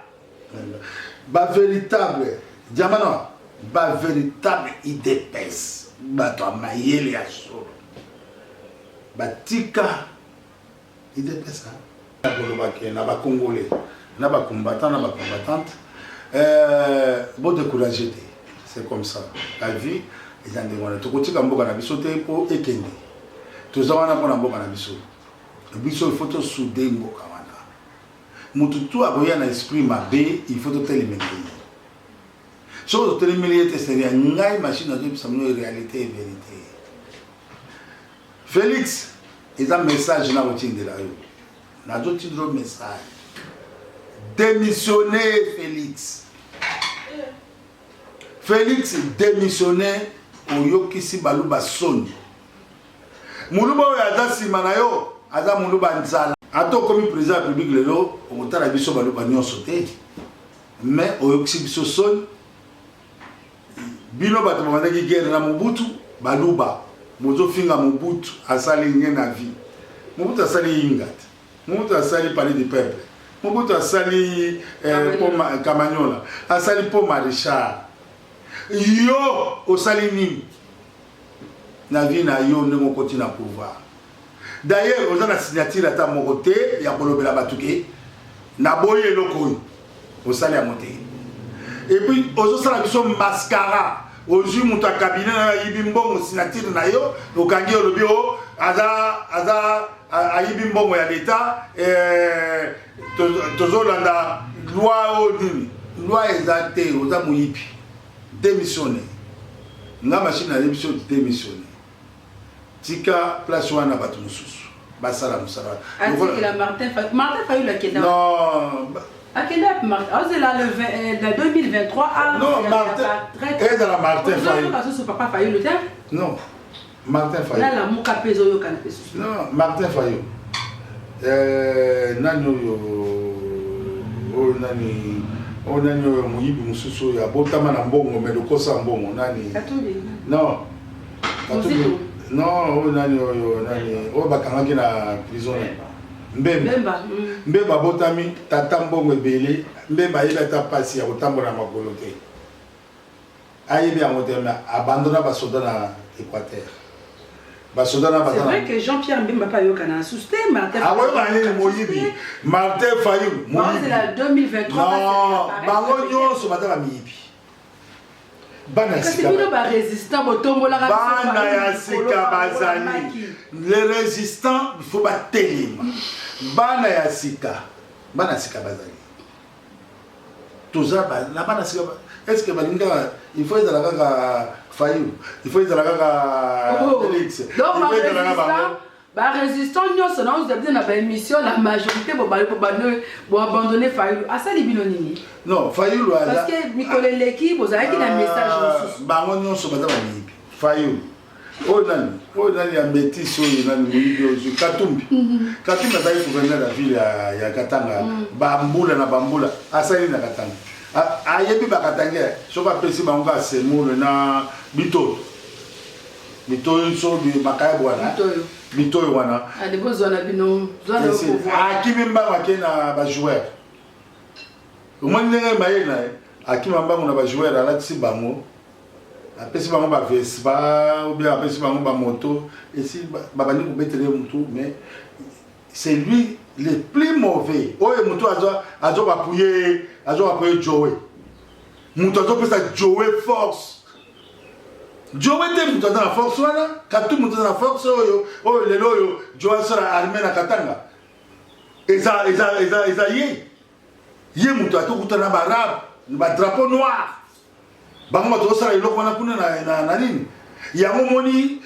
ba véritable jamano ba véritable IDPS bato mayele ya solo batika IDPS na bolobake na ba congolais na ba combattants na ba combattantes bon décourager te. C'est comme ça. La vie, ils ont demandé. Tu continues à mboka na biso te po ekende. Tu zawana pona mboka na biso. Biso il faut te souder mboka wana. Mutu tu aboya na esprit mabe, il faut te l'éliminer. So te l'éliminer te c'est ngai machine na depuis samno réalité et vérité. Félix, ils ont un message na routine de la yo. Na d'autres message. Démissionner Félix. Félix démissionné au Yokisi Baluba Soni. Muluba Oyaza Simanayo, Aza Muluba Nzala. Ato comme président de la République, lelo, on a biso Baluba Nyon sauté. Mais au Yokisi Biso Soni, Bino Batumandaki guerre na Mobutu, Baluba, Mozo Finga Mobutu, Asali Nyen na vie. Mobutu Asali Ingat. Mobutu Asali Palais du Peuple. Mobutu Asali Kamanyola. Asali Po Maréchal. Yo au salinini na vie na yo ndemo continue à pouvoir d'ailleurs on a la signature à ta mokoté ya kolobela batuke na boye loko au sali à monter et puis ozo sala biso mascara ozu muto cabinet na yibimbongo signature na yo okangi olobi o aza ayibimbongo ya l'état tozolanda loi o nini loi exacte oza muyipi démissionné. Na machine à l'émission démissionné. Tika place wana batu mususu. Basala musala. Ati la Martin Fayulu la Kenda. Non. A Kenda Martin. C'est là le 2023 non, Martin. Et dans la Martin Fayulu. Vous papa Fayulu là? Non. Martin Fayulu. Là la muka peso yo kana peso. Non, Martin Fayulu. Nani nani on a muyibi mususu ya botama na mbongo mais le kosa mbongo nani Katumbi. non Non, nani o bakangaki na prison. Mbemba botami tata mbongo ebele mbemba yeba ta pasi ya kotambola makolo te. Ayebi yango te na abandona basoda na Équateur. C'est vrai que Jean-Pierre Mbemba pas eu kana susté Martin. Ah ouais, Martin Fayou. C'est la 2023. Non, bango nyonso batala miyibi. Bana sika. C'est ba résistant botombola ka. Bana ya sika bazali. Les résistants, il faut battre. Bana ya sika. Bana sika bazali. Toza ba na bana sika. Est-ce que balinga il faut être là Fayou, il faut être là Félix. Donc ba résistant nyonso na vous avez na émission la majorité bo abandonner Fayou. À ça libino nini? Non, Fayou parce que Mikole Leki vous avez un message ba nyonso ba za miyibi. Fayou. Oh nani ya métis oyo nani miyibi oyo Katumbi. Katumbi azali gouverneur de la ville ya Katanga. Bambula na bambula asali na Katanga. Ayebi bakatange soka pesi bango semule na bito so bi makaya bwana bito wana ali bozona bino zona ko akimi mbanga ke na ba joueur umone maye na akimi mbanga na ba joueur ala tsi bango apesi bango ba Vespa ou bien apesi bango ba moto et si babani ko betele mutu mais c'est lui le plus mauvais. Oye mutu azo appuyer Joey. Mutu azo pesa Joey force. Joey te mutu na force wana, katu mutu na force oyo lelo oyo Joey sera armé na Katanga. Eza ye mutu atokuta na barab, ba drapeau noir. Bango to sera eloko wana kuna na nini? Yango moni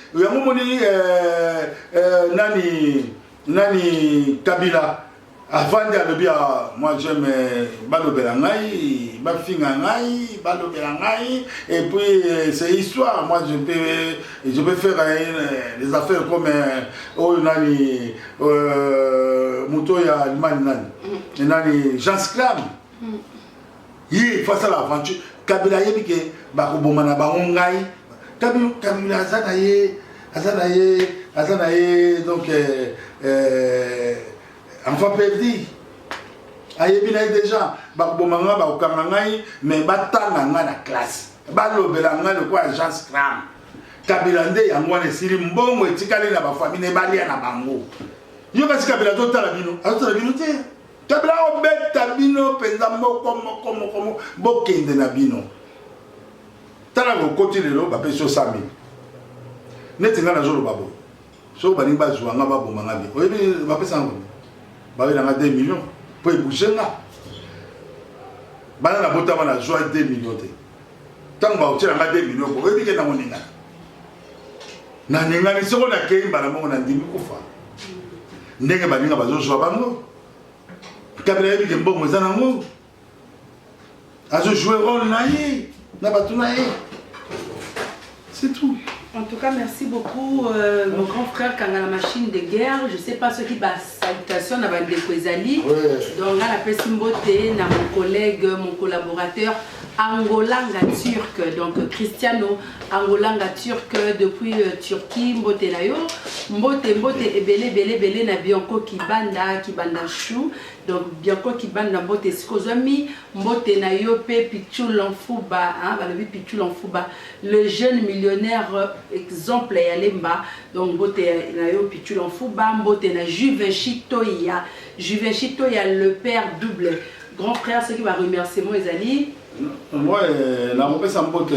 nani Kabila avant de le bien moi j'aime balobela ngai bafinga ngai balobela ngai et puis c'est histoire moi je peux faire des affaires comme nani moto ya Allemagne nani Jean Scram yi face à l'aventure Kabila yebi ke bakoboma na bango ngai Kabila azanaye donc enfant perdu ayebi na déjà bakobomanga bakokanga ngai mais batanga nga na classe balobela nga le quoi agence Scram Kabila nde yango wana esili mbongo etikali na bafamille balia na bango yo kasi Kabila azotala bino te Kabila obeta bino penza moko bokende na bino tala kokoti lelo bapesi yo 100 000 neti nga nazoloba boye so balingi bazwa nga baboma nga bi oyebi bapesa ngo babela nga 2 millions po ebouge nga bana na botama na zwa 2 millions te ntango baotiela nga 2 millions po oyebi ke na moningana na ningani soko nakei mbala mongo na ndimi kufa ndenge baninga bazozwa bango Kabila yebi ke mbongo eza nango azojouer rôle na ye na bato na ye c'est tout. En tout cas, merci beaucoup, mon grand frère Kangala Machine de Guerre. Je ne sais pas ce qui va salutation à Bandekwezali. Donc, à la Pessimbote, mon collègue, mon collaborateur, Angolanga Turc. Donc, Cristiano, Angolanga Turc depuis Turquie, Mbote Nayo. Mbote, Ebele, na Bianco Kibanda Chou. Donc, Bianco Kibanda Mbote Skozami, Mbote Nayo, Pichou Lanfouba, Pichou Lanfouba, le jeune millionnaire exemple Yalemba. Donc, Mbote Nayo, Pichou Lanfouba, Mbote na Juvenchitoya, le père double. Grand frère, ce qui va remercier moi, Ezali. Moi, je suis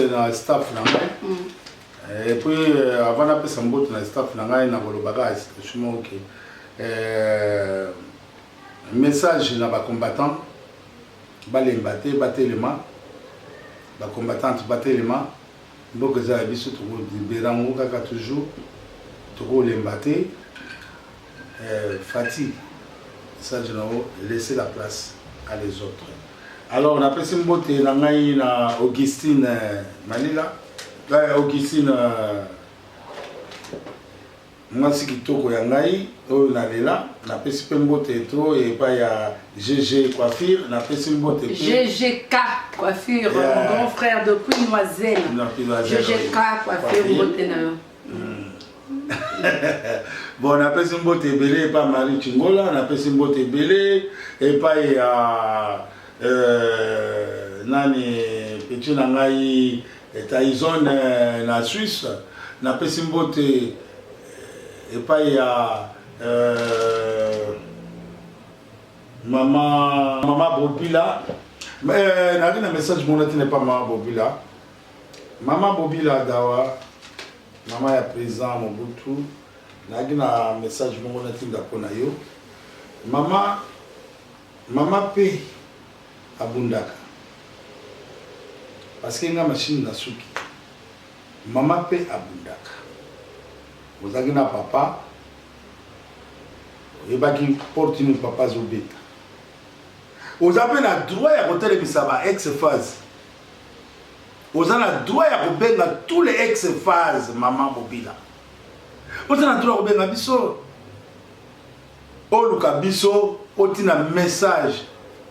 dans le staff. Et puis, avant de faire dans le staff, je suis message na ba combattant balembaté batelema ba combattante batelema donc za biso to libérango kaka toujours to lembaté fatigue ça je n'ai laissé la place à les autres. Alors on a passé mbote na ngai na Augustine Malila Augustine mwasi kitoko ya ngai oyo nalela napesi mpe mbote to epai ya GG Coiffure napesi mbote pe GGK Coiffure mon grand frère depuis Noiselle GGK Coiffure mbote na Bon, on appelle Simbote Belé et pas Marie Chingola, on appelle Simbote Belé et pas Nani Petit Nangaï et Taïzon en Suisse, on appelle Simbote et pas Maman Bobila. Mais un message, mon n'est pas Maman Bobila. Maman Bobila Dawa, Maman est présent, Mobutu. Un message, mon n'est pas yo. Maman paie à Bundaka. Parce qu'il y a une machine dans Souki. Maman paie à Bundaka. Vous avez un papa. Et qui porte une papa Zobeta. Vous avez le droit de voter les ex-phases. Vous avez le droit de voter tous les ex-phases, maman Bobila. Vous avez le droit de voter biso. Oluka biso, otina message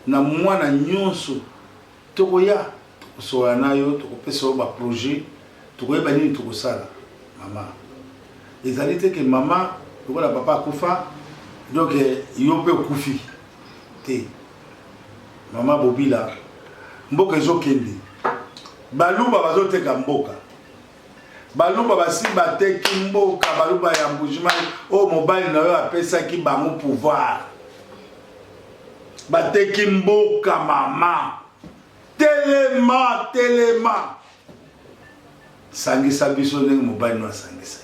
na mwana nyonso. Tokoya, tokosola nayo, tokopesa ba projet, tokoyeba nini tokosala, maman. Ezali te que maman, lokola papa akufa, donc yo pe okufi. Te. Maman Bobila, mboka ezokende. Baluba bazoteka mboka. Baluba basi bateki mboka, baluba ya mbujima o mobile na yo apesa ki bango pouvoir. Bateki mboka mama. Telema. Sangisa biso ndenge mobile no sangisa.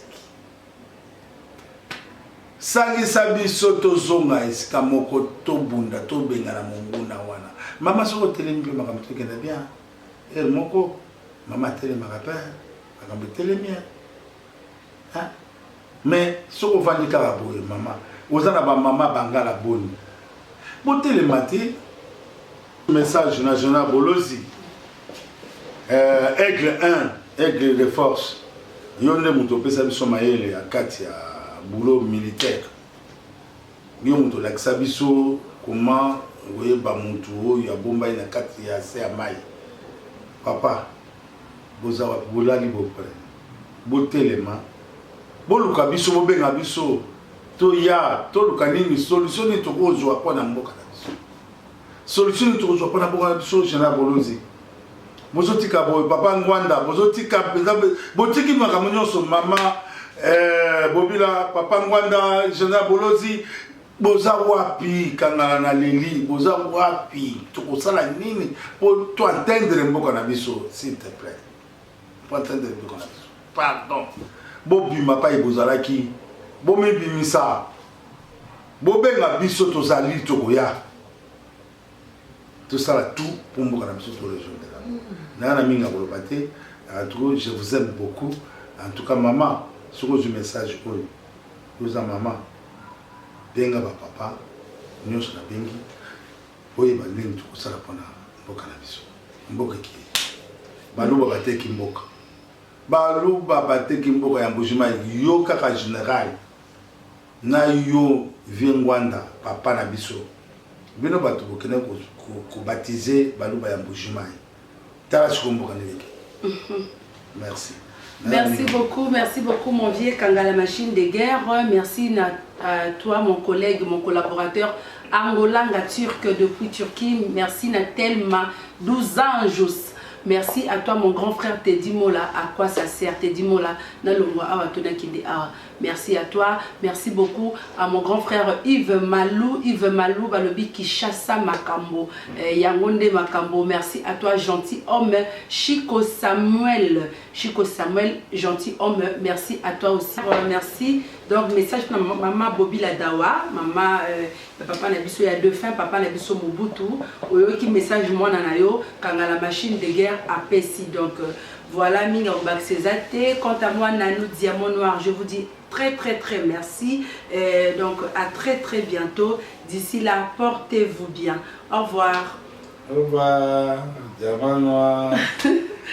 Sangisa biso tozonga esika moko tobunda tobengana monguna wana. Mama soko telemi pe makambo tokenda bien. El moko mama telema ka pe makambo telemi. Hein? Mais soko vandi kala boye mama. Ozana ba mama bangala boni. Bo telema te message na Jona Bolozi. Aigle 1, aigle de force. Yonde muto pesa biso mayele ya kati ya boulot militaire. Yo muto lakisa biso comment voyez ba mutu ya bomba ina kati ya se amai. Papa boza wa bolali bo pre. Botelema. Boluka biso bobenga biso to ya to luka nini solution ni tokozwa kwa na mboka na biso. Solution ni tokozwa kwa na mboka na biso Jona Bolozi. Bozotika boy papa Ngwanda bozotika botiki makambo nyonso mama Bobila papa Ngwanda Jona Bolozi boza wapi kangana na leli boza wapi tokosala nini pour to entendre mboka na biso s'il te plaît pour entendre mboka na biso pardon bobima pa ibozalaki bomibimisa bobenga biso tozali tokoya tout ça tout pour mboka na biso to région de la Nana minga bolopate en tout cas je vous aime beaucoup en tout cas maman sur le message oyo vous a maman benga ba papa nyonso na bengi oyo ba ndenge tukosala pona mboka na biso mboka ki baluba bateki mboka baluba bateki mboka ya mbujima yo kaka général na yo Ngwanda papa na biso bino bato bokene ko baptiser baluba ya mbujima merci. Merci beaucoup mon vieux Kangala machine de guerre. Merci à toi mon collègue, mon collaborateur Angolanga Turc depuis Turquie. Merci Natelma 12 anges. Merci à toi mon grand frère Teddy Mola. À quoi ça sert Teddy Mola? Merci à toi. Merci beaucoup à mon grand frère Yves Malou. Yves Malou, Balobi Kishasa Makambo. Yangonde Makambo. Merci à toi gentil homme. Chico Samuel. Chico Samuel, gentil homme. Merci à toi aussi. Merci. Donc message pour maman Bobila Dawa. Maman, papa Nabiso il y a deux fins. Papa Nabiso Mobutu. Oyo qui message moi nanayo. Quand la machine de guerre à Pessi. Donc voilà, Minga Obaxezate. Quant à moi, Nanou Diamant Noir, je vous dis très merci. Donc à très bientôt. D'ici là, portez-vous bien. Au revoir. Au revoir, Diamant Noir.